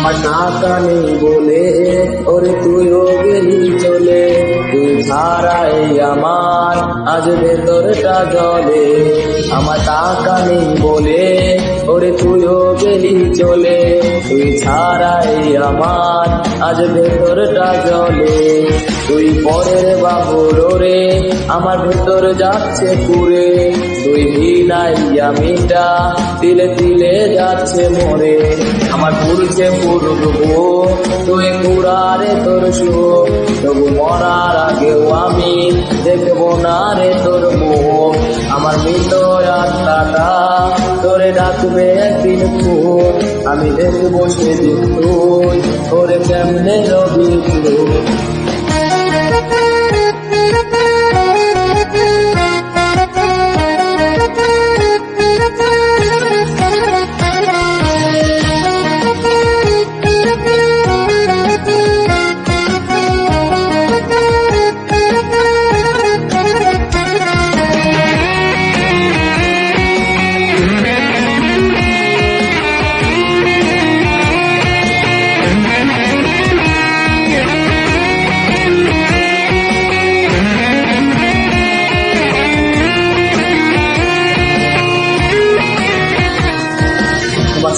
আমার টাকা নেই বলে ওরে তুইও গেলি চলে, তুই ছাড়াই আমার আজ ভেতরটা জলে। আমার টাকা নেই বলে ওরে তুইও গেলি চলে, তুই ছাড়াই আমার আজ ভেতরটা জলে। তুই পরের বাবুর রে আমার ভেতর যাচ্ছে পুরে, তুই ভিনাইয়া মিটা তিলে তিলে যাচ্ছে মরে। আমার পুরুষে পুরুবো তুই কুড়ারে তোর সুখ, তবু মরার আগেও আমি দেখবো না রে তোর মুখ। আমার মৃত আত্মাটা তোরে ডাকবে একদিন খুব, আমি দেখবো সেদিন তুই ওরে কেমনে রবি তুই।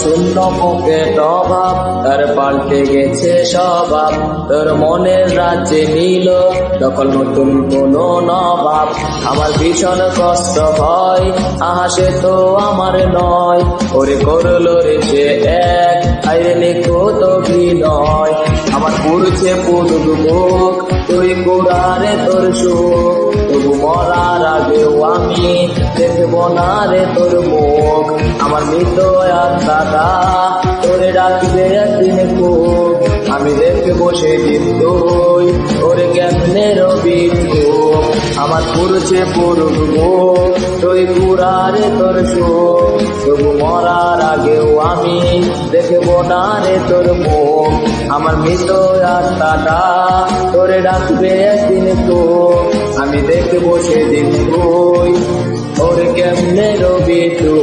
শূন্য পকেট অভাব তার পাল্টে গেছে স্বভাব, তোর মনের রাজ্যে নিল দখল নতুন কোন নবাব। আমার ভীষণ কষ্ট হয় আহা সে তো আমার নয়, ওরে করলো রে সে এক আইরে লিখো তো নয়। আমার পুরুষে পুরুষ বুক তুই কুড়ারে তোর সুখ, তবু মরার আগেও আমি দেখবো না রে তোর মুখ। আমার মৃত আত্মাটা তোরে ডাকবে একদিন খুব, আমি দেখবো সেদিন তুই ওরে কেমনে রবি তুই। আমার পুরুষে পুরুষ মুখ তুই কুড়ারে তোর সুখ, তবু মরার আগেও আমি দেখবো না রে তোর মুখ। আমার মৃত আত্মাটা তোরে ডাকবে একদিন তুই, আমি দেখবো সেদিন তুই ওরে কেমনে রবি তুই।